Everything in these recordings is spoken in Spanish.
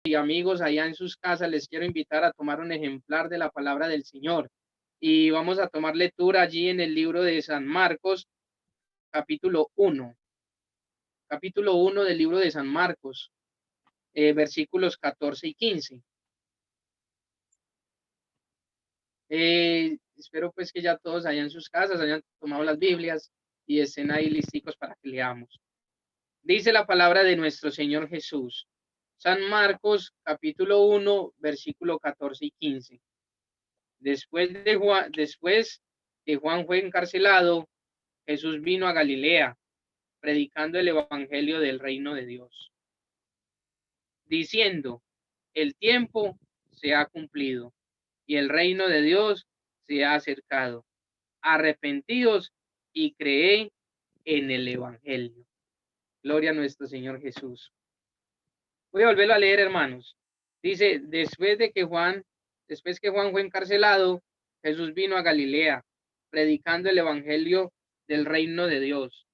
y amigos allá en sus casas, les quiero invitar a tomar un ejemplar de la palabra del Señor. Y vamos a tomar lectura allí en el libro de San Marcos, capítulo 1. Capítulo 1 del libro de San Marcos, versículos 14 y 15. Espero pues que ya todos allá en sus casas hayan tomado las Biblias y estén ahí listicos para que leamos. Dice la palabra de nuestro Señor Jesús. San Marcos, capítulo 1, versículo 14 y 15. Después que Juan fue encarcelado, Jesús vino a Galilea, predicando el evangelio del reino de Dios, diciendo: el tiempo se ha cumplido y el reino de Dios se ha acercado. Arrepentíos y creed en el evangelio. Gloria a nuestro Señor Jesús. Voy a volverlo a leer, hermanos. Dice: después que Juan fue encarcelado, Jesús vino a Galilea, predicando el evangelio del reino de Dios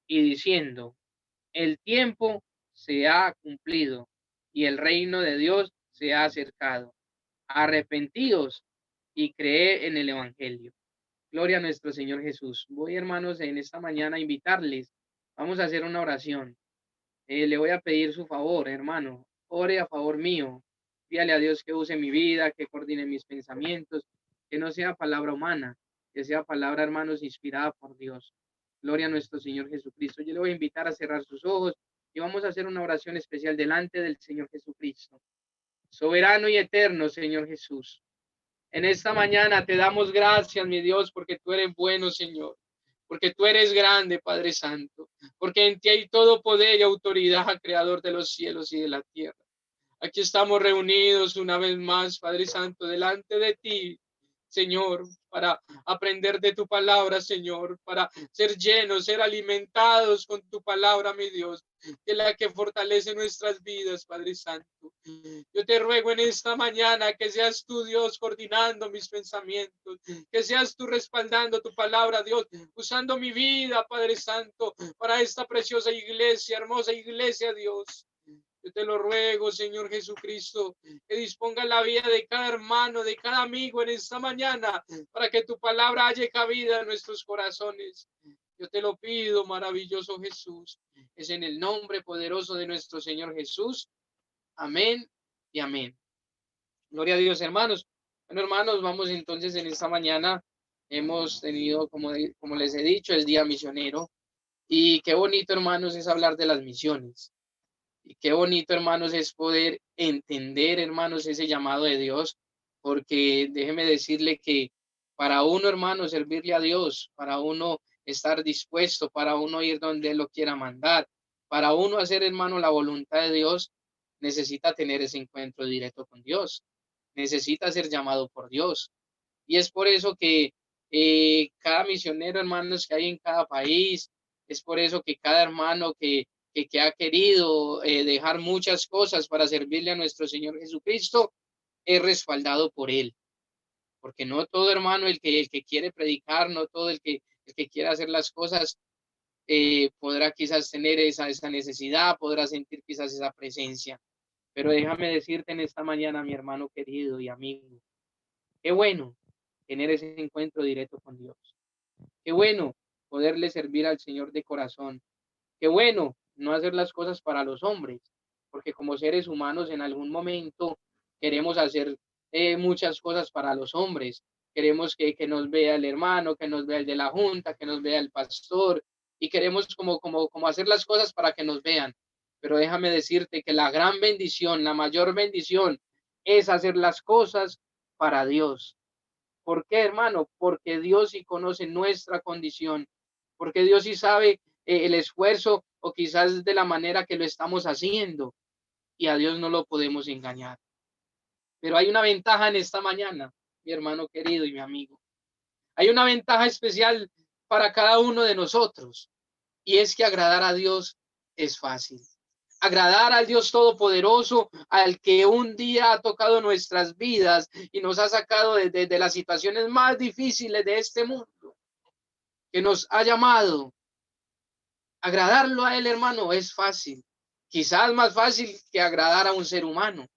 y diciendo: el tiempo se ha cumplido y el reino de Dios se ha acercado. Arrepentíos y creed en el evangelio. Gloria a nuestro Señor Jesús. Voy, hermanos, en esta mañana a invitarles. Vamos a hacer una oración. Le voy a pedir su favor, hermano. Ore a favor mío. Pídale a Dios que use mi vida, que coordine mis pensamientos, que no sea palabra humana, que sea palabra, hermanos, inspirada por Dios. Gloria a nuestro Señor Jesucristo. Yo le voy a invitar a cerrar sus ojos y vamos a hacer una oración especial delante del Señor Jesucristo. Soberano y eterno Señor Jesús, en esta mañana te damos gracias, mi Dios, porque tú eres bueno, Señor, porque tú eres grande, Padre Santo, porque en ti hay todo poder y autoridad, Creador de los cielos y de la tierra. Aquí estamos reunidos una vez más, Padre Santo, delante de ti, Señor, para aprender de tu palabra, Señor, para ser llenos, ser alimentados con tu palabra, mi Dios, que es la que fortalece nuestras vidas, Padre Santo. Yo te ruego en esta mañana que seas tú, Dios, coordinando mis pensamientos, que seas tú respaldando tu palabra, Dios, usando mi vida, Padre Santo, para esta preciosa iglesia, hermosa iglesia, Dios. Yo te lo ruego, Señor Jesucristo, que disponga la vida de cada hermano, de cada amigo en esta mañana, para que tu palabra haya cabida en nuestros corazones. Yo te lo pido, maravilloso Jesús. Es en el nombre poderoso de nuestro Señor Jesús. Amén y amén. Gloria a Dios, hermanos. Bueno, hermanos, vamos entonces en esta mañana. Hemos tenido, como les he dicho, el día misionero. Y qué bonito, hermanos, es hablar de las misiones. Y qué bonito, hermanos, es poder entender, hermanos, ese llamado de Dios, porque déjeme decirle que para uno, hermano, servirle a Dios, para uno estar dispuesto, para uno ir donde Él lo quiera mandar, para uno hacer, hermano, la voluntad de Dios, necesita tener ese encuentro directo con Dios, necesita ser llamado por Dios. Y es por eso que cada misionero, hermanos, que hay en cada país, es por eso que cada hermano que ha querido dejar muchas cosas para servirle a nuestro Señor Jesucristo, es respaldado por Él. Porque no todo hermano, el que quiere predicar, no todo el que quiere hacer las cosas, podrá quizás tener esa necesidad, podrá sentir quizás esa presencia. Pero déjame decirte en esta mañana, mi hermano querido y amigo, qué bueno tener ese encuentro directo con Dios. Qué bueno poderle servir al Señor de corazón. Qué bueno no hacer las cosas para los hombres, porque como seres humanos en algún momento queremos hacer muchas cosas para los hombres. Queremos que nos vea el hermano, que nos vea el de la junta, que nos vea el pastor, y queremos como hacer las cosas para que nos vean. Pero déjame decirte que la gran bendición, la mayor bendición es hacer las cosas para Dios. ¿Por qué, hermano? Porque Dios sí conoce nuestra condición, porque Dios sí sabe el esfuerzo o quizás de la manera que lo estamos haciendo, y a Dios no lo podemos engañar. Pero hay una ventaja en esta mañana, mi hermano querido y mi amigo. Hay una ventaja especial para cada uno de nosotros, y es que agradar a Dios es fácil. Agradar al Dios Todopoderoso, al que un día ha tocado nuestras vidas y nos ha sacado de las situaciones más difíciles de este mundo, que nos ha llamado. Agradarlo a Él, hermano, es fácil. Quizás más fácil que agradar a un ser humano,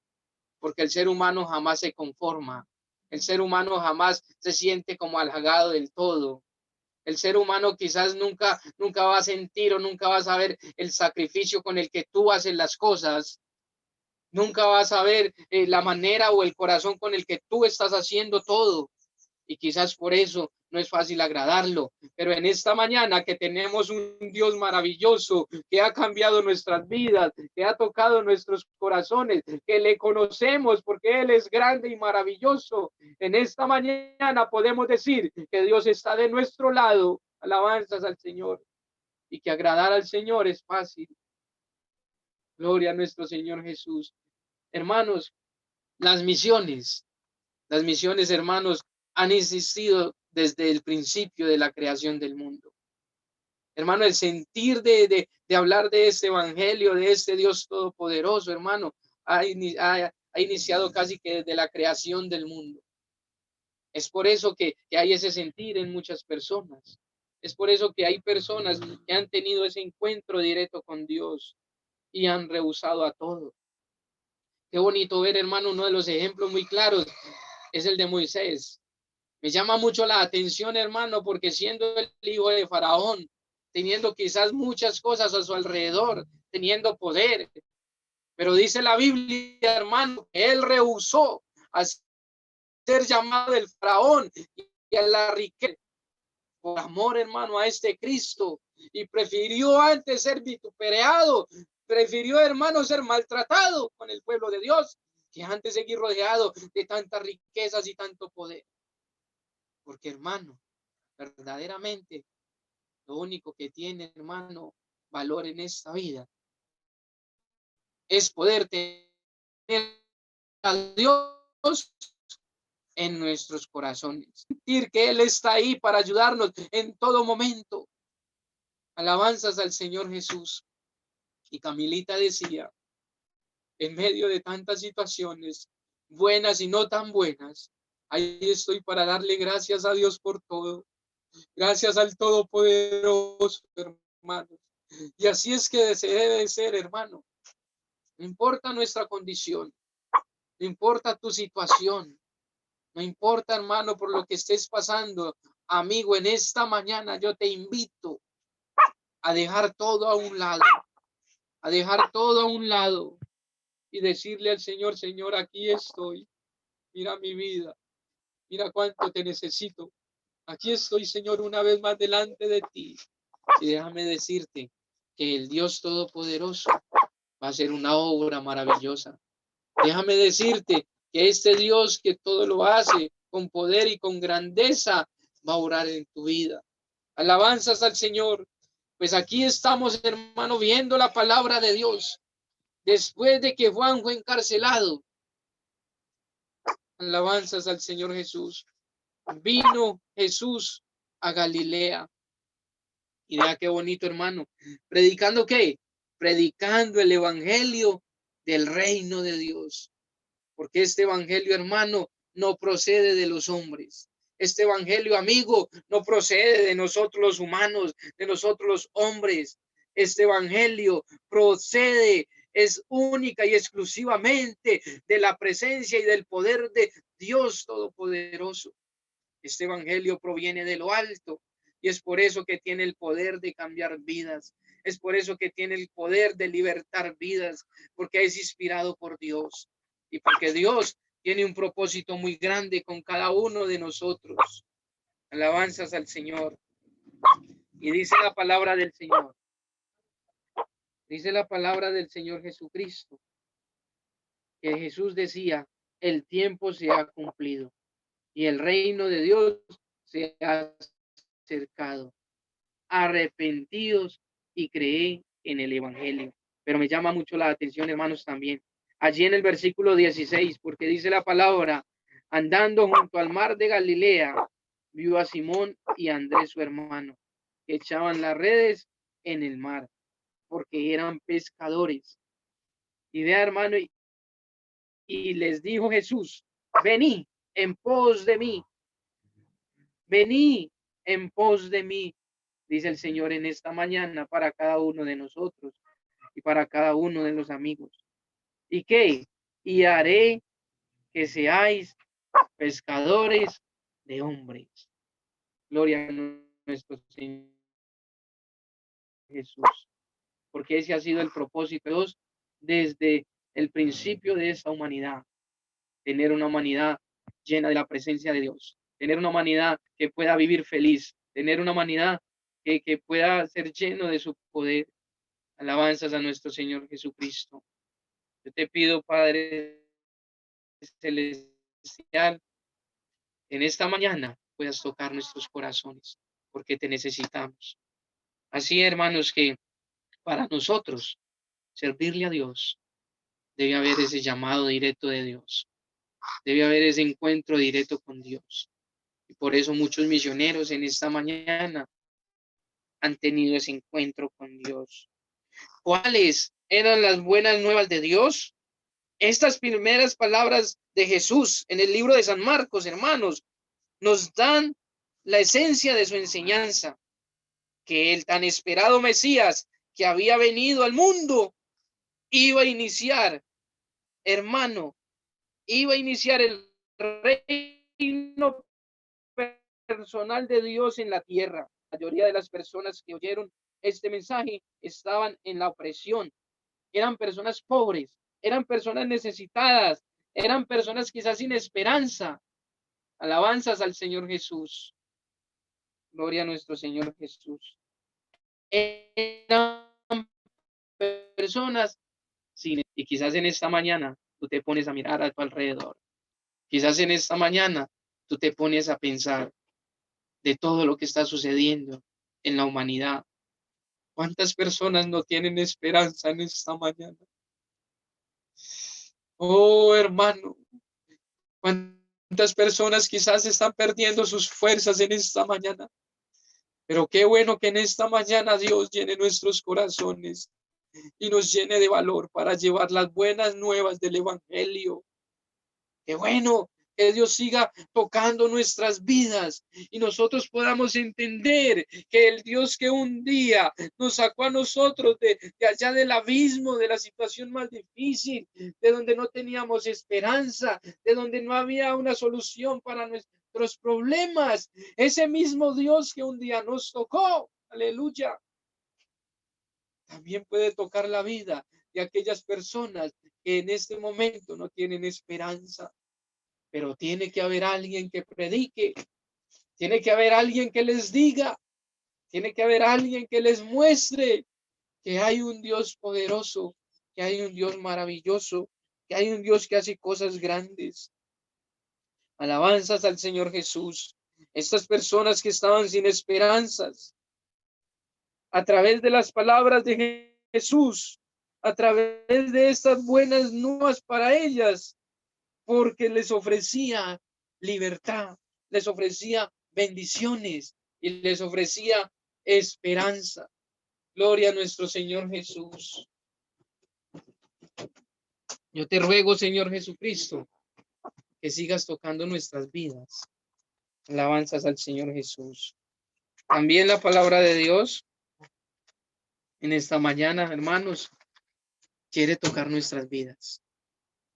porque el ser humano jamás se conforma. El ser humano jamás se siente como halagado del todo. El ser humano quizás nunca va a sentir o nunca va a saber el sacrificio con el que tú haces las cosas. Nunca vas a ver la manera o el corazón con el que tú estás haciendo todo. Y quizás por eso no es fácil agradarlo. Pero en esta mañana que tenemos un Dios maravilloso que ha cambiado nuestras vidas, que ha tocado nuestros corazones, que le conocemos porque Él es grande y maravilloso. En esta mañana podemos decir que Dios está de nuestro lado. Alabanzas al Señor. Y que agradar al Señor es fácil. Gloria a nuestro Señor Jesús. Hermanos, las misiones, hermanos, han existido desde el principio de la creación del mundo. Hermano, el sentir de hablar de este evangelio, de este Dios todopoderoso, hermano, ha iniciado casi que desde la creación del mundo. Es por eso que hay ese sentir en muchas personas. Es por eso que hay personas que han tenido ese encuentro directo con Dios y han rehusado a todo. Qué bonito ver, hermano, uno de los ejemplos muy claros es el de Moisés. Me llama mucho la atención, hermano, porque siendo el hijo de Faraón, teniendo quizás muchas cosas a su alrededor, teniendo poder, pero dice la Biblia, hermano, que él rehusó a ser llamado del Faraón y a la riqueza por amor, hermano, a este Cristo, y prefirió antes ser vituperado, prefirió, hermano, ser maltratado con el pueblo de Dios, que antes seguir rodeado de tantas riquezas y tanto poder. Porque, hermano, verdaderamente, lo único que tiene, hermano, valor en esta vida es poder tener a Dios en nuestros corazones, sentir que Él está ahí para ayudarnos en todo momento. Alabanzas al Señor Jesús. Y Camilita decía, en medio de tantas situaciones, buenas y no tan buenas, ahí estoy para darle gracias a Dios por todo. Gracias al Todopoderoso, hermanos. Y así es que se debe de ser, hermano. No importa nuestra condición, no importa tu situación, no importa, hermano, por lo que estés pasando, amigo, en esta mañana yo te invito a dejar todo a un lado, y decirle al Señor, Señor, aquí estoy, mira mi vida, mira cuánto te necesito. Aquí estoy, Señor, una vez más delante de ti. Y déjame decirte que el Dios Todopoderoso va a hacer una obra maravillosa. Déjame decirte que este Dios que todo lo hace con poder y con grandeza va a orar en tu vida. Alabanzas al Señor. Pues aquí estamos, hermano, viendo la palabra de Dios. Después de que Juan fue encarcelado. Alabanzas al Señor Jesús. Vino Jesús a Galilea. Y vea qué bonito, hermano. ¿Predicando qué? Predicando el evangelio del reino de Dios. Porque este evangelio, hermano, no procede de los hombres. Este evangelio, amigo, no procede de nosotros los humanos, de nosotros los hombres. Este evangelio procede, es única y exclusivamente de la presencia y del poder de Dios Todopoderoso. Este evangelio proviene de lo alto y es por eso que tiene el poder de cambiar vidas. Es por eso que tiene el poder de libertar vidas, porque es inspirado por Dios y porque Dios tiene un propósito muy grande con cada uno de nosotros. Alabanzas al Señor. Y dice la palabra del Señor. Dice la palabra del Señor Jesucristo, que Jesús decía, el tiempo se ha cumplido y el reino de Dios se ha acercado. Arrepentidos y creé en el evangelio. Pero me llama mucho la atención, hermanos, también allí en el versículo 16, porque dice la palabra, andando junto al mar de Galilea, vio a Simón y a Andrés su hermano, que echaban las redes en el mar, porque eran pescadores. Y vea, hermano, y les dijo Jesús, vení en pos de mí, vení en pos de mí, dice el Señor en esta mañana para cada uno de nosotros y para cada uno de los amigos. ¿Y qué? Y haré que seáis pescadores de hombres. Gloria a nuestro Señor Jesús, porque ese ha sido el propósito de Dios desde el principio de esta humanidad, tener una humanidad llena de la presencia de Dios, tener una humanidad que pueda vivir feliz, tener una humanidad que pueda ser lleno de su poder. Alabanzas a nuestro Señor Jesucristo. Yo te pido, Padre Celestial, en esta mañana puedas tocar nuestros corazones, porque te necesitamos. Así, hermanos, que para nosotros servirle a Dios, debe haber ese llamado directo de Dios, debe haber ese encuentro directo con Dios. Y por eso muchos misioneros en esta mañana han tenido ese encuentro con Dios. ¿Cuáles eran las buenas nuevas de Dios? Estas primeras palabras de Jesús en el libro de San Marcos, hermanos, nos dan la esencia de su enseñanza, que el tan esperado Mesías que había venido al mundo iba a iniciar, hermano, iba a iniciar el reino personal de Dios en la tierra. La mayoría de las personas que oyeron este mensaje estaban en la opresión, eran personas pobres, eran personas necesitadas, eran personas quizás sin esperanza. Alabanzas al Señor Jesús. Gloria a nuestro Señor Jesús. Eran personas sin, y quizás en esta mañana tú te pones a mirar a tu alrededor. Quizás en esta mañana tú te pones a pensar de todo lo que está sucediendo en la humanidad. ¿Cuántas personas no tienen esperanza en esta mañana? Oh, hermano, ¿cuántas personas quizás están perdiendo sus fuerzas en esta mañana? Pero qué bueno que en esta mañana Dios llene nuestros corazones y nos llene de valor para llevar las buenas nuevas del Evangelio. Qué bueno que Dios siga tocando nuestras vidas y nosotros podamos entender que el Dios que un día nos sacó a nosotros de allá del abismo, de la situación más difícil, de donde no teníamos esperanza, de donde no había una solución para nuestros problemas, ese mismo Dios que un día nos tocó, aleluya, también puede tocar la vida de aquellas personas que en este momento no tienen esperanza. Pero tiene que haber alguien que predique, tiene que haber alguien que les diga, tiene que haber alguien que les muestre que hay un Dios poderoso, que hay un Dios maravilloso, que hay un Dios que hace cosas grandes. Alabanzas al Señor Jesús. Estas personas que estaban sin esperanzas, a través de las palabras de Jesús, a través de estas buenas nuevas para ellas, porque les ofrecía libertad, les ofrecía bendiciones y les ofrecía esperanza. Gloria a nuestro Señor Jesús. Yo te ruego, Señor Jesucristo, que sigas tocando nuestras vidas. Alabanzas al Señor Jesús. También la palabra de Dios en esta mañana, hermanos, quiere tocar nuestras vidas.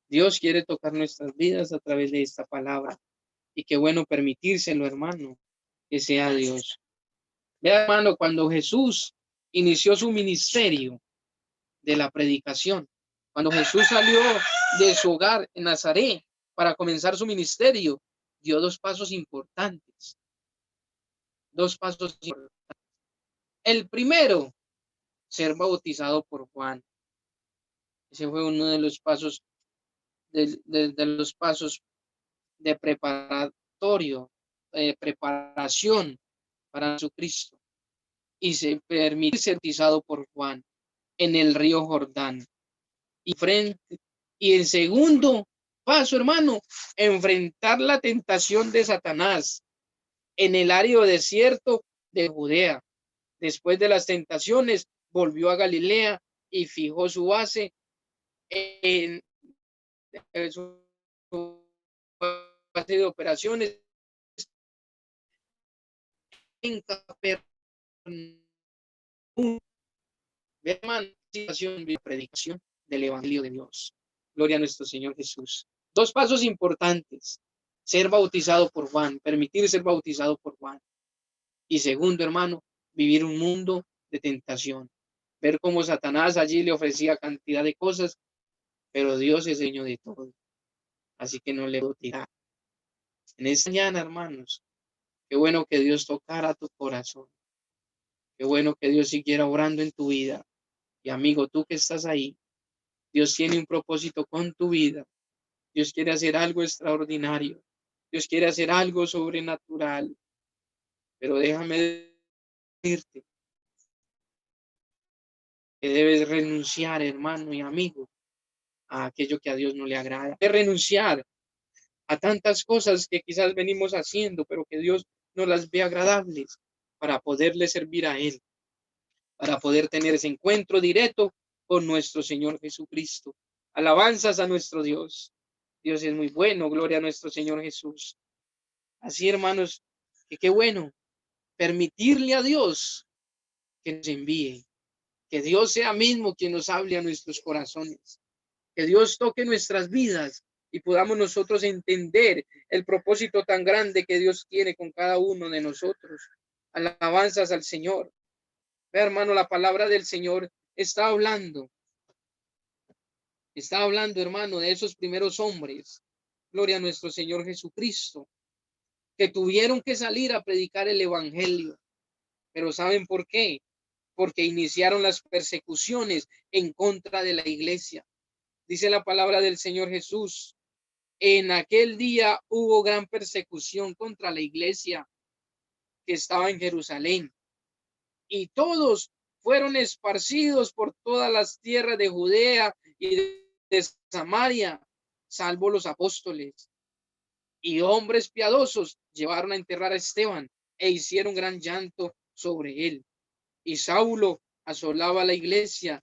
Dios quiere tocar nuestras vidas a través de esta palabra. Y qué bueno permitírselo, hermano, que sea Dios. Vea, hermano, cuando Jesús inició su ministerio de la predicación, cuando Jesús salió de su hogar en Nazaret para comenzar su ministerio, dio dos pasos importantes. Dos pasos importantes. El primero, ser bautizado por Juan. Ese fue uno de los pasos, de los pasos de preparatorio, preparación para Jesucristo. Y se permite ser bautizado por Juan en el río Jordán. Y el segundo paso, hermano, enfrentar la tentación de Satanás en el árido desierto de Judea. Después de las tentaciones, volvió a Galilea y fijó su base en su base de operaciones en Capernaum. Vean situación de predicación del Evangelio de Dios. Gloria a nuestro Señor Jesús. Dos pasos importantes: ser bautizado por Juan, permitir ser bautizado por Juan. Y segundo, hermano, vivir un mundo de tentación. Ver cómo Satanás allí le ofrecía cantidad de cosas, pero Dios es dueño de todo. Así que no le voy a tirar. En esta mañana, hermanos, qué bueno que Dios tocara tu corazón. Qué bueno que Dios siguiera obrando en tu vida. Y amigo, tú que estás ahí, Dios tiene un propósito con tu vida. Dios quiere hacer algo extraordinario. Dios quiere hacer algo sobrenatural. Pero déjame decirte que debes renunciar, hermano y amigo, a aquello que a Dios no le agrada. Debes renunciar a tantas cosas que quizás venimos haciendo, pero que Dios no las ve agradables, para poderle servir a Él, para poder tener ese encuentro directo con nuestro Señor Jesucristo. Alabanzas a nuestro Dios. Dios es muy bueno, gloria a nuestro Señor Jesús. Así, hermanos, que qué bueno permitirle a Dios que nos envíe, que Dios sea mismo quien nos hable a nuestros corazones, que Dios toque nuestras vidas y podamos nosotros entender el propósito tan grande que Dios tiene con cada uno de nosotros. Alabanzas al Señor. Ve, hermano, la palabra del Señor está hablando, hermano, de esos primeros hombres. Gloria a nuestro Señor Jesucristo, que tuvieron que salir a predicar el evangelio. Pero ¿saben por qué? Porque iniciaron las persecuciones en contra de la iglesia. Dice la palabra del Señor Jesús: en aquel día hubo gran persecución contra la iglesia que estaba en Jerusalén, y todos fueron esparcidos por todas las tierras de Judea y de Samaria, salvo los apóstoles. Y hombres piadosos llevaron a enterrar a Esteban e hicieron gran llanto sobre él. Y Saulo asolaba la iglesia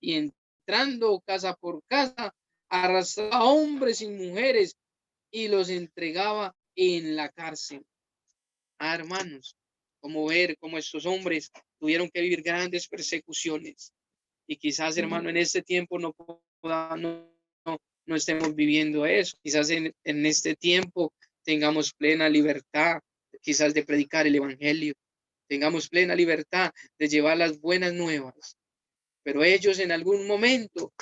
y, entrando casa por casa, arrastraba a hombres y mujeres y los entregaba en la cárcel. Hermanos, como ver cómo estos hombres tuvieron que vivir grandes persecuciones. Y quizás, hermano, en este tiempo no estemos viviendo eso. Quizás en este tiempo tengamos plena libertad, quizás de predicar el evangelio, tengamos plena libertad de llevar las buenas nuevas. Pero ellos en algún momento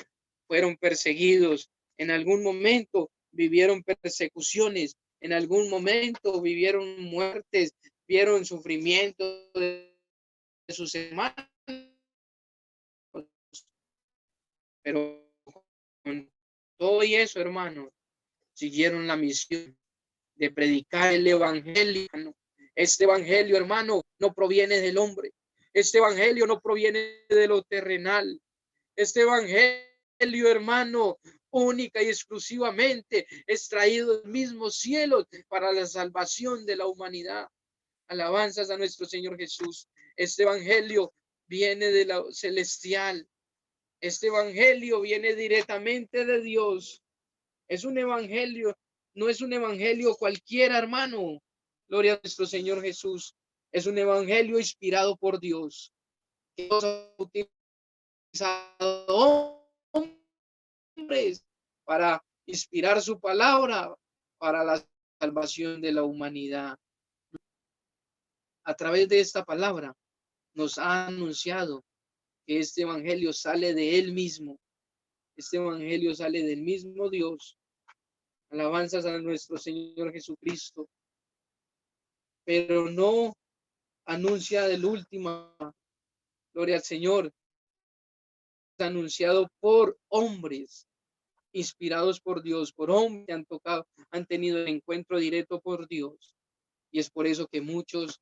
fueron perseguidos, en algún momento vivieron persecuciones, en algún momento vivieron muertes, vieron sufrimiento de sus hermanos. Pero con todo y eso, hermanos, siguieron la misión de predicar el evangelio. Este evangelio, hermano, no proviene del hombre. Este evangelio no proviene de lo terrenal. Este evangelio, hermano, única y exclusivamente es traído del mismo cielo para la salvación de la humanidad. Alabanzas a nuestro Señor Jesús. Este evangelio viene de la celestial. Este evangelio viene directamente de Dios. Es un evangelio, no es un evangelio cualquiera, hermano. Gloria a nuestro Señor Jesús. Es un evangelio inspirado por Dios, que Dios ha utilizado hombres para inspirar su palabra para la salvación de la humanidad. A través de esta palabra nos ha anunciado que este evangelio sale de Él mismo. Este evangelio sale del mismo Dios. Alabanzas a nuestro Señor Jesucristo. Pero no anuncia del último. Gloria al Señor. Es anunciado por hombres inspirados por Dios, por hombres que han tenido el encuentro directo por Dios. Y es por eso que muchos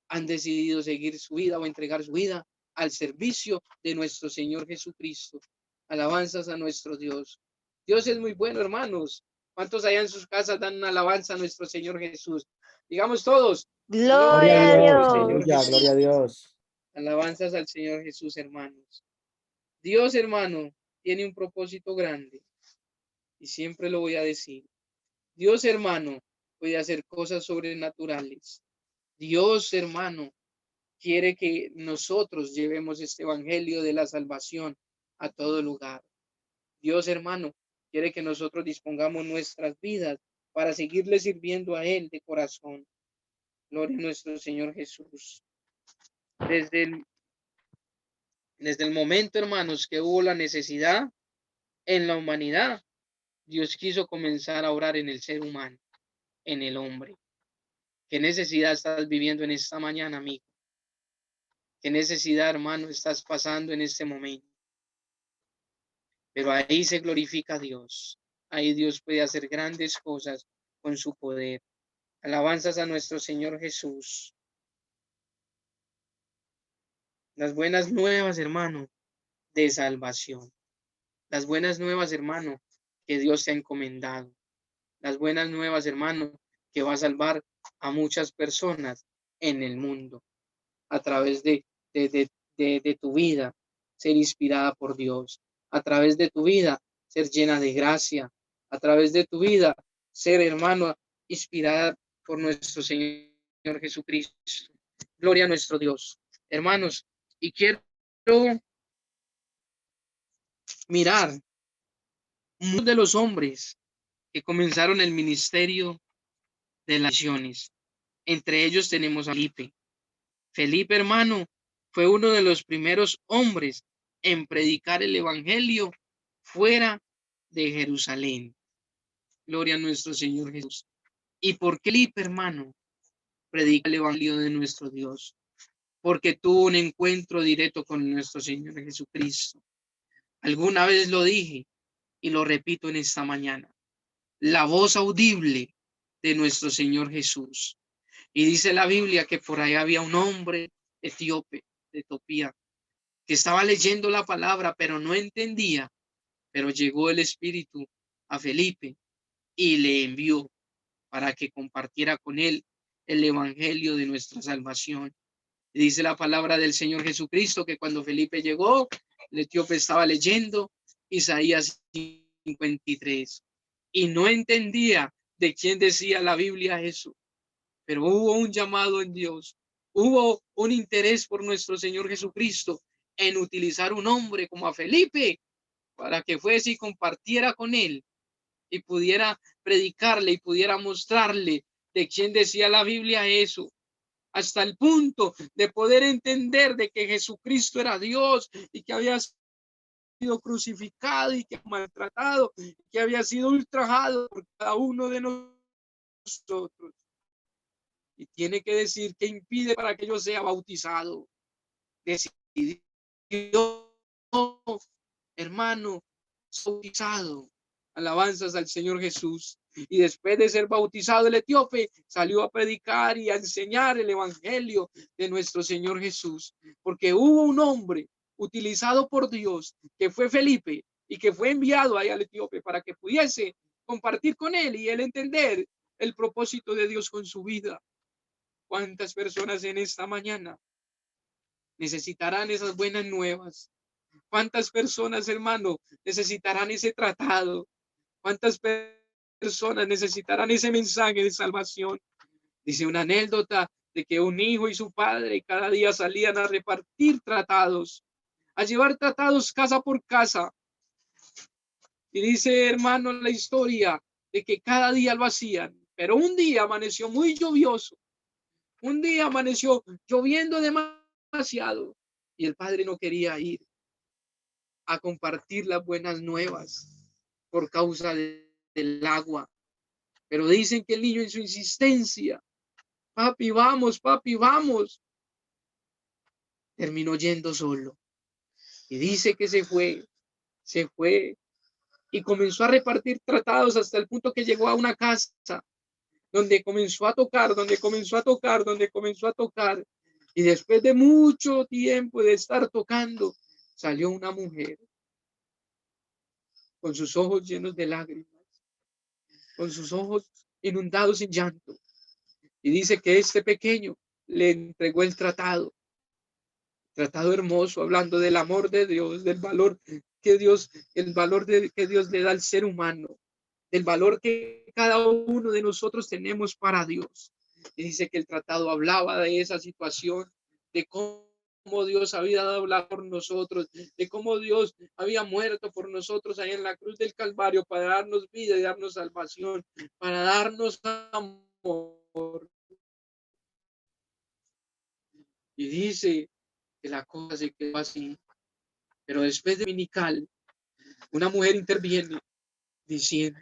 han decidido seguir su vida o entregar su vida al servicio de nuestro Señor Jesucristo. Alabanzas a nuestro Dios. Dios es muy bueno, hermanos. ¿Cuántos allá en sus casas dan una alabanza a nuestro Señor Jesús? Digamos todos: Gloria a nuestro Dios. Señor Jesús. Gloria a Dios. Alabanzas al Señor Jesús, hermanos. Dios, hermano, tiene un propósito grande y siempre lo voy a decir. Dios, hermano, puede hacer cosas sobrenaturales. Dios, hermano, quiere que nosotros llevemos este evangelio de la salvación a todo lugar. Dios, hermano, quiere que nosotros dispongamos nuestras vidas para seguirle sirviendo a Él de corazón. Gloria a nuestro Señor Jesús. Desde el momento, hermanos, que hubo la necesidad en la humanidad, Dios quiso comenzar a obrar en el ser humano, en el hombre. ¿Qué necesidad estás viviendo en esta mañana, amigo? ¿Qué necesidad, hermano, estás pasando en este momento? Pero ahí se glorifica a Dios. Ahí Dios puede hacer grandes cosas con su poder. Alabanzas a nuestro Señor Jesús. Las buenas nuevas, hermano, de salvación. Las buenas nuevas, hermano, que Dios te ha encomendado. Las buenas nuevas, hermano, que va a salvar a muchas personas en el mundo a través de tu vida, ser inspirada por Dios, a través de tu vida, ser llena de gracia, a través de tu vida, ser, hermano, inspirada por nuestro Señor Jesucristo. Gloria a nuestro Dios. Hermanos, y quiero mirar muchos de los hombres que comenzaron el ministerio de las misiones. Entre ellos tenemos a Felipe. Felipe, hermano, fue uno de los primeros hombres en predicar el evangelio fuera de Jerusalén. Gloria a nuestro Señor Jesús. ¿Y por qué Felipe, hermano, predica el evangelio de nuestro Dios? Porque tuvo un encuentro directo con nuestro Señor Jesucristo. Alguna vez lo dije y lo repito en esta mañana. La voz audible de nuestro Señor Jesús. Y dice la Biblia que por ahí había un hombre etíope, de Etiopía, que estaba leyendo la palabra, pero no entendía. Pero llegó el Espíritu a Felipe y le envió para que compartiera con él el evangelio de nuestra salvación. Y dice la palabra del Señor Jesucristo que cuando Felipe llegó, el etíope estaba leyendo Isaías 53 y no entendía de quién decía la Biblia eso. Pero hubo un llamado en Dios, hubo un interés por nuestro Señor Jesucristo en utilizar un hombre como a Felipe para que fuese y compartiera con él y pudiera predicarle y pudiera mostrarle de quién decía la Biblia eso, hasta el punto de poder entender de que Jesucristo era Dios y que había sido crucificado y que maltratado, que había sido ultrajado por cada uno de nosotros. Y tiene que decir que impide para que yo sea bautizado. Decidió, hermano, bautizado. Alabanzas al Señor Jesús. Y después de ser bautizado, el etíope salió a predicar y a enseñar el evangelio de nuestro Señor Jesús. Porque hubo un hombre utilizado por Dios, que fue Felipe, y que fue enviado ahí al etíope para que pudiese compartir con él y él entender el propósito de Dios con su vida. ¿Cuántas personas en esta mañana necesitarán esas buenas nuevas? ¿Cuántas personas, hermano, necesitarán ese tratado? ¿Cuántas personas necesitarán ese mensaje de salvación? Dice una anécdota de que un hijo y su padre cada día salían a repartir tratados, a llevar tratados casa por casa. Y dice, hermano, la historia de que cada día lo hacían, pero un día amaneció muy lluvioso. Un día amaneció lloviendo demasiado y el padre no quería ir a compartir las buenas nuevas por causa del agua. Pero dicen que el niño en su insistencia, papi, vamos, terminó yendo solo. Y dice que se fue y comenzó a repartir tratados hasta el punto que llegó a una casa donde comenzó a tocar. Y después de mucho tiempo de estar tocando, salió una mujer con sus ojos llenos de lágrimas, con sus ojos inundados en llanto. Y dice que este pequeño le entregó el tratado hermoso, hablando del amor de Dios, del valor que Dios, que Dios le da al ser humano, del valor que cada uno de nosotros tenemos para Dios. Y dice que el tratado hablaba de esa situación, de cómo cómo Dios había dado la por nosotros, de cómo Dios había muerto por nosotros ahí en la cruz del Calvario para darnos vida y darnos salvación, para darnos amor. Y dice que la cosa se quedó así, pero después de dominical, una mujer interviene diciendo,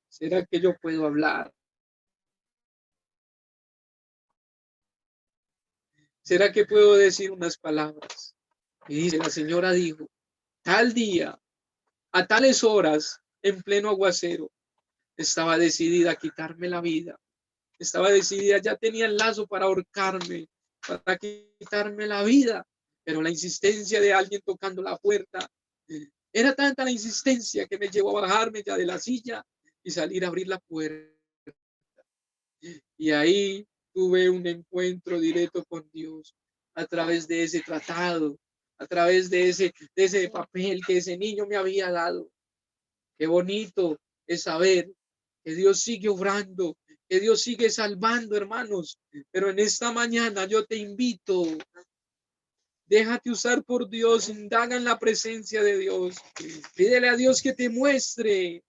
¿será que yo puedo hablar? ¿Será que puedo decir unas palabras? Y dice, la señora dijo, tal día, a tales horas, en pleno aguacero, estaba decidida a quitarme la vida. Estaba decidida, ya tenía el lazo para ahorcarme, para quitarme la vida. Pero la insistencia de alguien tocando la puerta, era tanta la insistencia que me llevó a bajarme ya de la silla y salir a abrir la puerta. Y ahí tuve un encuentro directo con Dios a través de ese tratado, a través de ese papel que ese niño me había dado. Qué bonito es saber que Dios sigue obrando, que Dios sigue salvando, hermanos. Pero en esta mañana yo te invito, déjate usar por Dios, indaga en la presencia de Dios. Pídele a Dios que te muestre.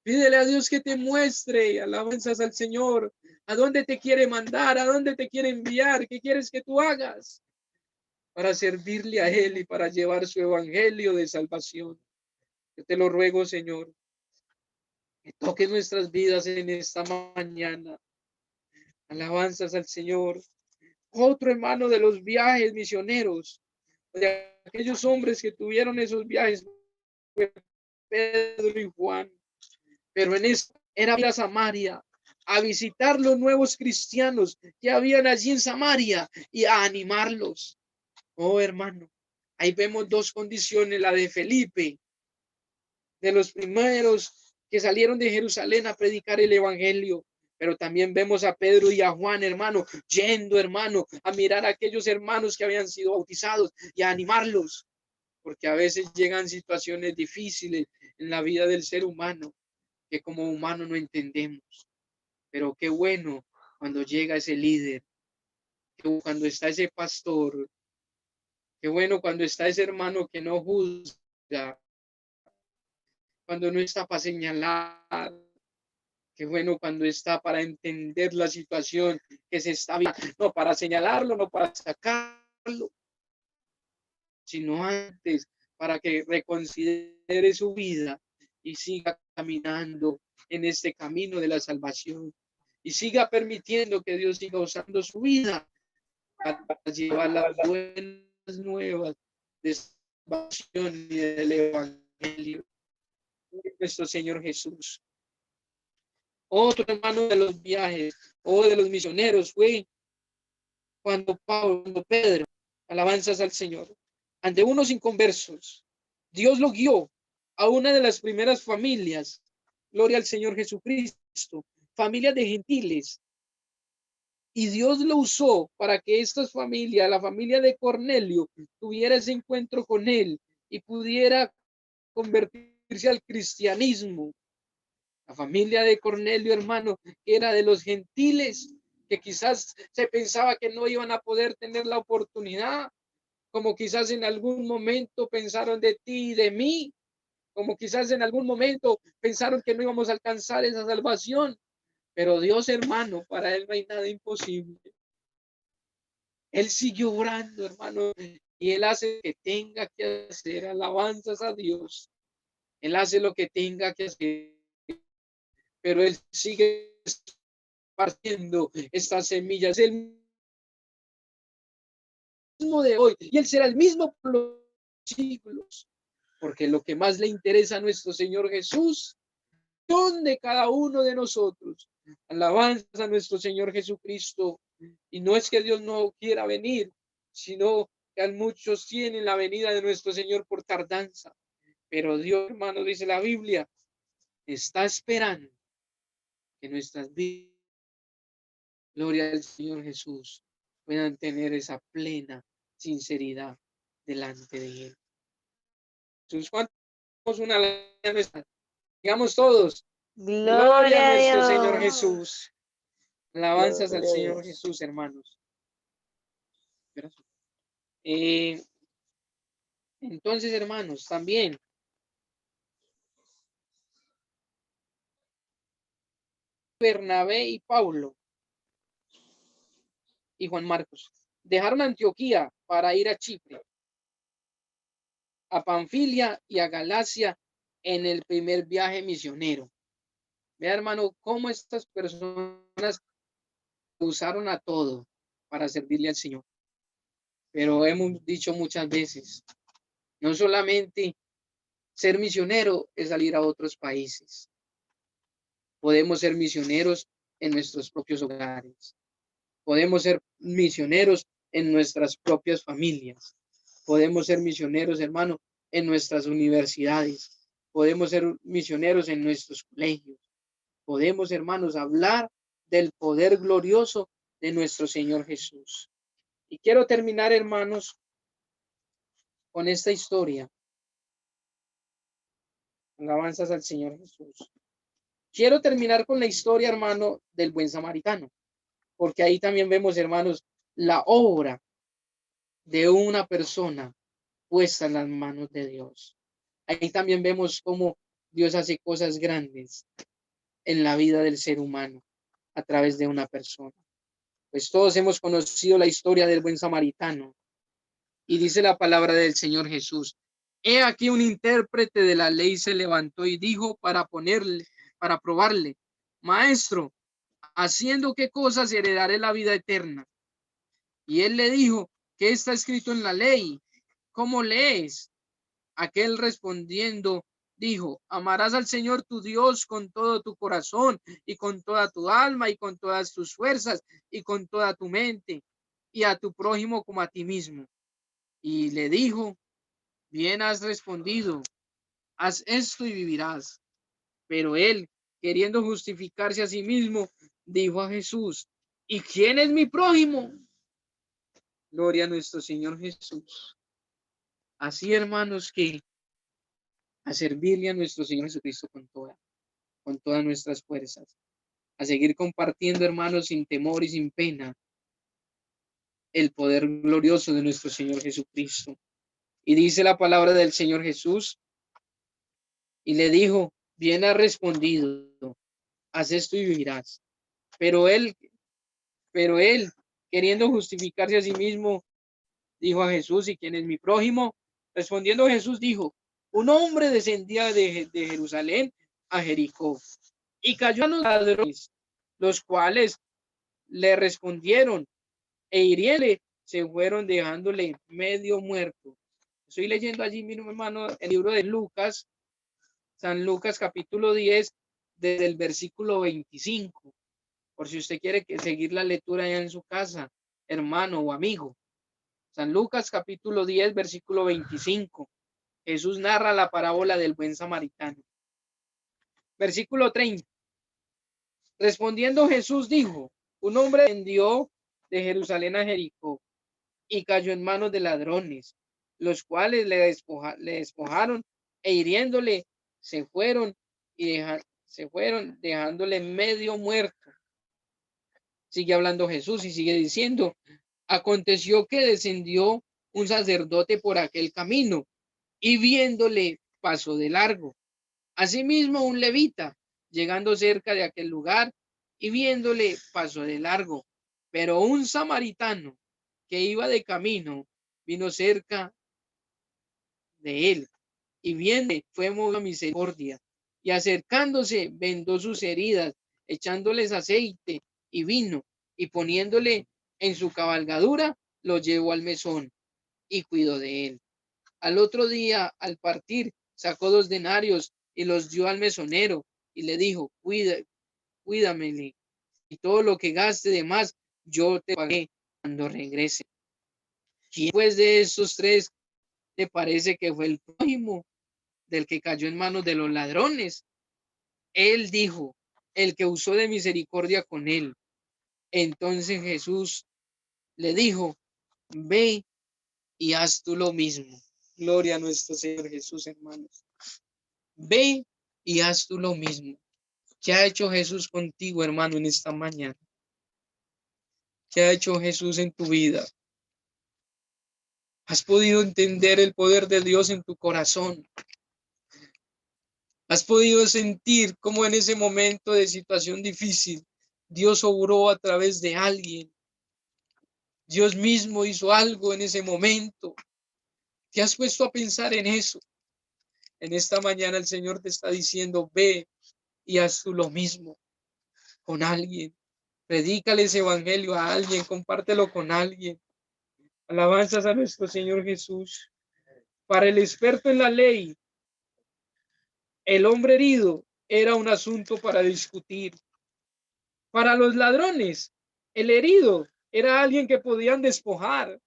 Pídele a Dios que te muestre, alabanzas al Señor, a dónde te quiere mandar, a dónde te quiere enviar, qué quieres que tú hagas para servirle a Él y para llevar su evangelio de salvación. Yo te lo ruego, Señor, que toque nuestras vidas en esta mañana. Alabanzas al Señor. Otro hermano de los viajes misioneros, de aquellos hombres que tuvieron esos viajes, fue Pedro y Juan. Pero en esta era ir a Samaria a visitar los nuevos cristianos que habían allí en Samaria y a animarlos. Oh, hermano, ahí vemos dos condiciones, la de Felipe, de los primeros que salieron de Jerusalén a predicar el evangelio. Pero también vemos a Pedro y a Juan, hermano, yendo, hermano, a mirar a aquellos hermanos que habían sido bautizados y a animarlos, porque a veces llegan situaciones difíciles en la vida del ser humano que como humano no entendemos. Pero qué bueno cuando llega ese líder, cuando está ese pastor, qué bueno cuando está ese hermano que no juzga, cuando no está para señalar, qué bueno cuando está para entender la situación que se está viendo, no para señalarlo, no para sacarlo, sino antes para que reconsidere su vida y siga caminando en este camino de la salvación y siga permitiendo que Dios siga usando su vida para llevar las buenas nuevas de salvación y del evangelio de nuestro Señor Jesús. Otro hermano de los viajes o de los misioneros fue cuando Pedro, alabanzas al Señor, ante unos inconversos, Dios lo guió a una de las primeras familias, gloria al Señor Jesucristo, familias de gentiles, y Dios lo usó para que estas familias, la familia de Cornelio, tuviera ese encuentro con él y pudiera convertirse al cristianismo. La familia de Cornelio, hermano, era de los gentiles, que quizás se pensaba que no iban a poder tener la oportunidad, como quizás en algún momento pensaron de ti y de mí, como quizás en algún momento pensaron que no íbamos a alcanzar esa salvación, pero Dios, hermano, para Él no hay nada imposible. Él siguió orando, hermano, y Él hace lo que tenga que hacer, alabanzas a Dios. Él hace lo que tenga que hacer, pero Él sigue partiendo estas semillas. El mismo de hoy, y Él será el mismo por los siglos, porque lo que más le interesa a nuestro Señor Jesús son de cada uno de nosotros. Alabanzas a nuestro Señor Jesucristo. Y no es que Dios no quiera venir, sino que muchos tienen la venida de nuestro Señor por tardanza. Pero Dios, hermano, dice la Biblia, está esperando que nuestras vidas, gloria al Señor Jesús, puedan tener esa plena sinceridad delante de Él. Jesús, ¿cuántos una digamos todos? Gloria a nuestro Señor Jesús. Alabanzas al Señor Jesús, hermanos. Entonces, hermanos, también Bernabé y Pablo y Juan Marcos dejaron Antioquía para ir a Chipre, a Panfilia y a Galacia en el primer viaje misionero. Vea, hermano, cómo estas personas usaron a todo para servirle al Señor. Pero hemos dicho muchas veces, no solamente ser misionero es salir a otros países. Podemos ser misioneros en nuestros propios hogares. Podemos ser misioneros en nuestras propias familias. Podemos ser misioneros, hermano, en nuestras universidades. Podemos ser misioneros en nuestros colegios. Podemos, hermanos, hablar del poder glorioso de nuestro Señor Jesús. Y quiero terminar, hermanos, con esta historia. Alabanzas al Señor Jesús. Quiero terminar con la historia, hermano, del buen samaritano, porque ahí también vemos, hermanos, la obra de una persona puesta en las manos de Dios. Ahí también vemos cómo Dios hace cosas grandes en la vida del ser humano a través de una persona. Pues todos hemos conocido la historia del buen samaritano y dice la palabra del Señor Jesús. He aquí un intérprete de la ley se levantó y dijo para probarle, maestro, haciendo qué cosas heredaré la vida eterna. Y él le dijo, ¿qué está escrito en la ley? ¿Cómo lees? Aquel respondiendo dijo, amarás al Señor tu Dios con todo tu corazón y con toda tu alma y con todas tus fuerzas y con toda tu mente y a tu prójimo como a ti mismo. Y le dijo, bien has respondido, haz esto y vivirás. Pero él, queriendo justificarse a sí mismo, dijo a Jesús, ¿y quién es mi prójimo? Gloria a nuestro Señor Jesús. Así, hermanos, que a servirle a nuestro Señor Jesucristo con todas nuestras fuerzas, a seguir compartiendo, hermanos, sin temor y sin pena, el poder glorioso de nuestro Señor Jesucristo. Y dice la palabra del Señor Jesús, y le dijo, bien has respondido, haz esto y vivirás. Pero él, queriendo justificarse a sí mismo, dijo a Jesús, ¿y quién es mi prójimo? Respondiendo Jesús dijo, un hombre descendía de Jerusalén a Jericó y cayó a los ladrones, los cuales le respondieron e hiriéndole se fueron dejándole medio muerto. Estoy leyendo allí, mi hermano, el libro de Lucas, San Lucas capítulo 10, desde el versículo 25, por si usted quiere seguir la lectura allá en su casa, hermano o amigo. San Lucas capítulo 10, versículo 25. Jesús narra la parábola del buen samaritano. Versículo 30. Respondiendo Jesús dijo, un hombre descendió de Jerusalén a Jericó y cayó en manos de ladrones, los cuales le despojaron e hiriéndole se fueron dejándole medio muerto. Sigue hablando Jesús y sigue diciendo, aconteció que descendió un sacerdote por aquel camino y viéndole pasó de largo. Asimismo un levita, llegando cerca de aquel lugar y viéndole pasó de largo. Pero un samaritano que iba de camino vino cerca de él y viéndole fue movido a misericordia y acercándose vendó sus heridas, echándoles aceite y vino y poniéndole en su cabalgadura, lo llevó al mesón y cuidó de él. Al otro día, al partir, sacó 2 denarios y los dio al mesonero y le dijo, cuídamele y todo lo que gaste de más, yo te pagué cuando regrese. ¿Quién pues de estos 3 te parece que fue el prójimo del que cayó en manos de los ladrones? Él dijo, el que usó de misericordia con él. Entonces Jesús le dijo, ve y haz tú lo mismo. Gloria a nuestro Señor Jesús, hermanos. Ve y haz tú lo mismo. ¿Qué ha hecho Jesús contigo, hermano, en esta mañana? ¿Qué ha hecho Jesús en tu vida? ¿Has podido entender el poder de Dios en tu corazón? ¿Has podido sentir cómo en ese momento de situación difícil Dios obró a través de alguien? Dios mismo hizo algo en ese momento. ¿Te has puesto a pensar en eso? En esta mañana el Señor te está diciendo, ve y haz tú lo mismo con alguien. Predícale ese evangelio a alguien, compártelo con alguien. Alabanzas a nuestro Señor Jesús. Para el experto en la ley, el hombre herido era un asunto para discutir. Para los ladrones, el herido era alguien que podían despojar.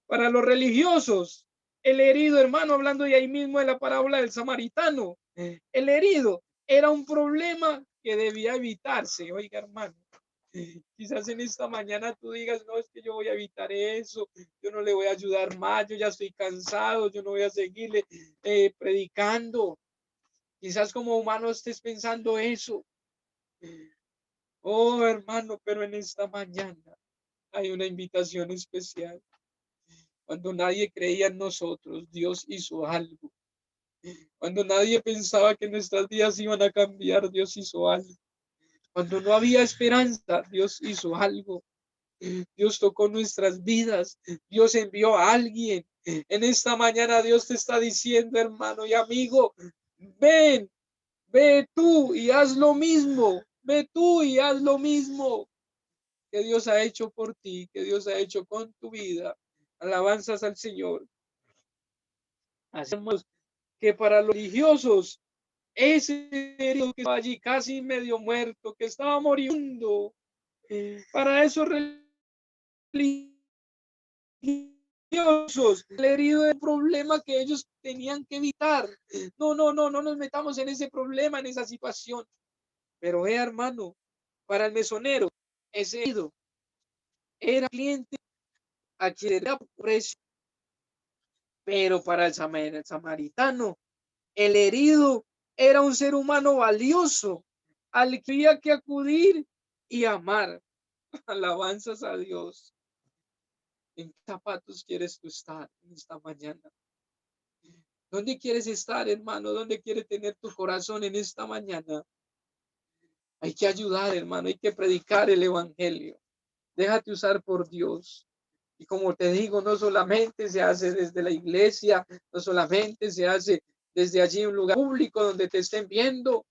Para los religiosos, el herido, hermano, hablando de ahí mismo de la parábola del samaritano, el herido era un problema que debía evitarse. Oiga, hermano, quizás en esta mañana tú digas, no, es que yo voy a evitar eso, yo no le voy a ayudar más, yo ya estoy cansado, yo no voy a seguirle predicando. Quizás como humano estés pensando eso. Oh, hermano, pero en esta mañana hay una invitación especial. Cuando nadie creía en nosotros, Dios hizo algo. Cuando nadie pensaba que nuestras vidas iban a cambiar, Dios hizo algo. Cuando no había esperanza, Dios hizo algo. Dios tocó nuestras vidas. Dios envió a alguien. En esta mañana Dios te está diciendo, hermano y amigo, ven, ve tú y haz lo mismo. Ve tú y haz lo mismo que Dios ha hecho por ti, que Dios ha hecho con tu vida. Alabanzas al Señor. Hacemos que para los religiosos, ese herido que estaba allí casi medio muerto, que estaba muriendo, para esos religiosos, el herido es un problema que ellos tenían que evitar. No nos metamos en ese problema, en esa situación. Pero hermano, para el mesonero, ese herido era cliente a quien era precio. Pero para el samaritano, el herido era un ser humano valioso al que había que acudir y amar. Alabanzas a Dios. ¿En qué zapatos quieres tú estar en esta mañana? ¿Dónde quieres estar, hermano? ¿Dónde quieres tener tu corazón en esta mañana? Hay que ayudar, hermano. Hay que predicar el evangelio. Déjate usar por Dios. Y como te digo, no solamente se hace desde la iglesia, no solamente se hace desde allí un lugar público donde te estén viendo,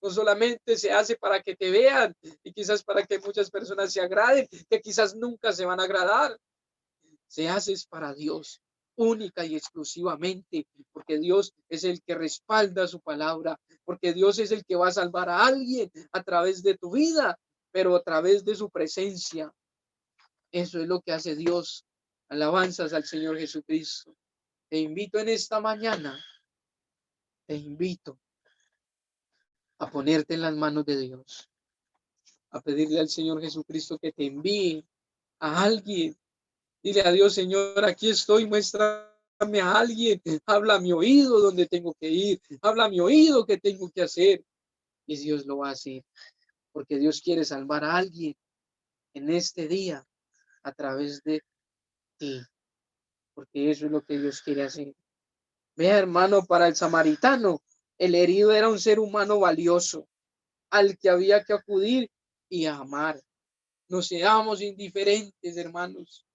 no solamente se hace para que te vean y quizás para que muchas personas se agraden, que quizás nunca se van a agradar. Se hace para Dios, única y exclusivamente, porque Dios es el que respalda su palabra, porque Dios es el que va a salvar a alguien a través de tu vida, pero a través de su presencia. Eso es lo que hace Dios. Alabanzas al Señor Jesucristo. Te invito en esta mañana, te invito a ponerte en las manos de Dios, a pedirle al Señor Jesucristo que te envíe a alguien. Dile a Dios, Señor, aquí estoy, muéstrame a alguien, habla a mi oído donde tengo que ir, habla a mi oído qué tengo que hacer. Y Dios lo va a hacer, porque Dios quiere salvar a alguien en este día a través de ti, porque eso es lo que Dios quiere hacer. Vea, hermano, para el samaritano, el herido era un ser humano valioso, al que había que acudir y amar. No seamos indiferentes, hermanos.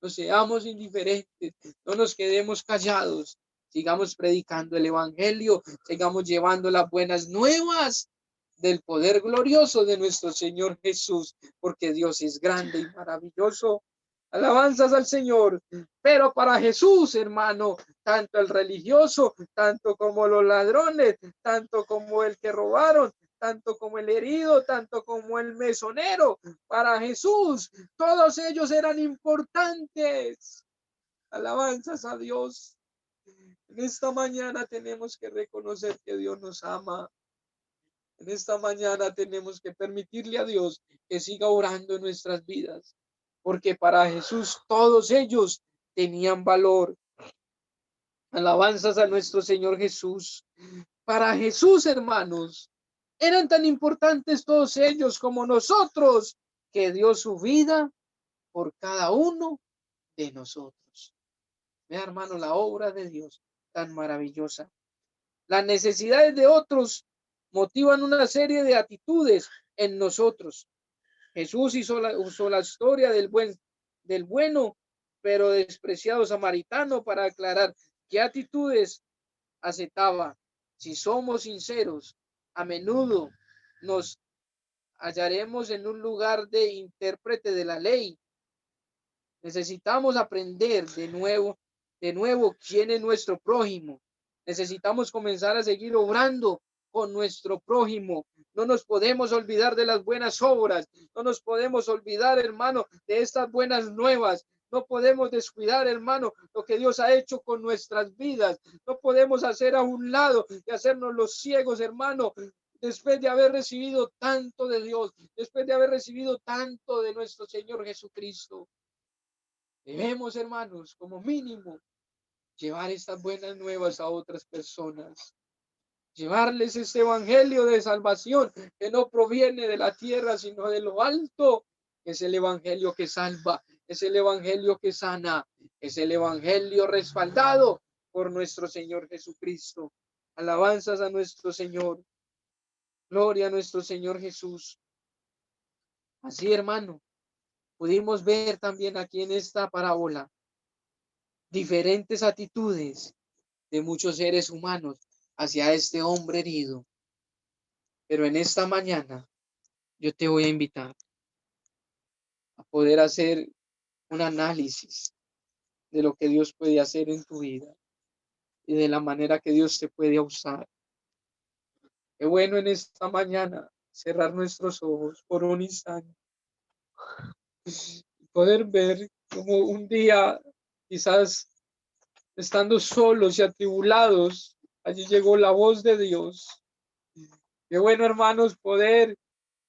No seamos indiferentes. No nos quedemos callados. Sigamos predicando el evangelio. Sigamos llevando las buenas nuevas del poder glorioso de nuestro Señor Jesús, porque Dios es grande y maravilloso. Alabanzas al Señor. Pero para Jesús, hermano, tanto el religioso, tanto como los ladrones, tanto como el que robaron, tanto como el herido, tanto como el mesonero, para Jesús, todos ellos eran importantes. Alabanzas a Dios. En esta mañana tenemos que reconocer que Dios nos ama. En esta mañana tenemos que permitirle a Dios que siga orando en nuestras vidas, porque para Jesús todos ellos tenían valor. Alabanzas a nuestro Señor Jesús. Para Jesús, hermanos, eran tan importantes todos ellos como nosotros, que dio su vida por cada uno de nosotros. Vea, hermano, la obra de Dios tan maravillosa. Las necesidades de otros motivan una serie de actitudes en nosotros. Jesús usó la historia del bueno, pero despreciado samaritano para aclarar qué actitudes aceptaba. Si somos sinceros, a menudo nos hallaremos en un lugar de intérprete de la ley. Necesitamos aprender de nuevo quién es nuestro prójimo. Necesitamos comenzar a seguir obrando con nuestro prójimo. No nos podemos olvidar de las buenas obras. No nos podemos olvidar, hermano, de estas buenas nuevas. No podemos descuidar, hermano, lo que Dios ha hecho con nuestras vidas. No podemos hacer a un lado y hacernos los ciegos, hermano, después de haber recibido tanto de Dios, después de haber recibido tanto de nuestro Señor Jesucristo. Debemos, hermanos, como mínimo, llevar estas buenas nuevas a otras personas. Llevarles este evangelio de salvación que no proviene de la tierra, sino de lo alto. Es el evangelio que salva, es el evangelio que sana, es el evangelio respaldado por nuestro Señor Jesucristo. Alabanzas a nuestro Señor. Gloria a nuestro Señor Jesús. Así, hermano, pudimos ver también aquí en esta parábola diferentes actitudes de muchos seres humanos hacia este hombre herido. Pero en esta mañana yo te voy a invitar a poder hacer un análisis de lo que Dios puede hacer en tu vida y de la manera que Dios te puede usar. Qué bueno en esta mañana cerrar nuestros ojos por un instante y poder ver como un día, quizás estando solos y atribulados, allí llegó la voz de Dios. Qué bueno, hermanos, poder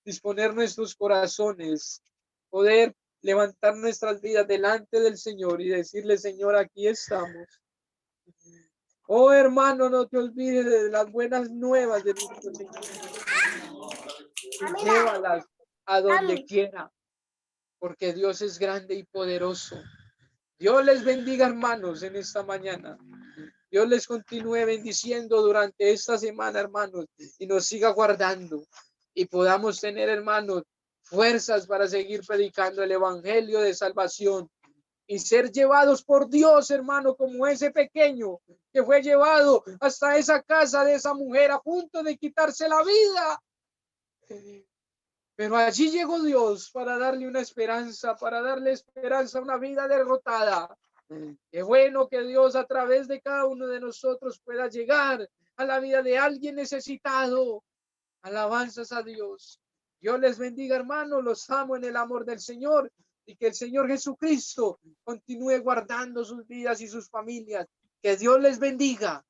disponer nuestros corazones, poder levantar nuestras vidas delante del Señor y decirle, Señor, aquí estamos. Oh, hermano, no te olvides de las buenas nuevas de nuestro Señor. Y llévalas a donde quiera, porque Dios es grande y poderoso. Dios les bendiga, hermanos, en esta mañana. Dios les continúe bendiciendo durante esta semana, hermanos, y nos siga guardando y podamos tener, hermanos, fuerzas para seguir predicando el evangelio de salvación y ser llevados por Dios, hermano, como ese pequeño que fue llevado hasta esa casa de esa mujer a punto de quitarse la vida. Pero allí llegó Dios para darle una esperanza, para darle esperanza a una vida derrotada. Qué bueno que Dios a través de cada uno de nosotros pueda llegar a la vida de alguien necesitado. Alabanzas a Dios. Dios les bendiga, hermanos. Los amo en el amor del Señor y que el Señor Jesucristo continúe guardando sus vidas y sus familias. Que Dios les bendiga.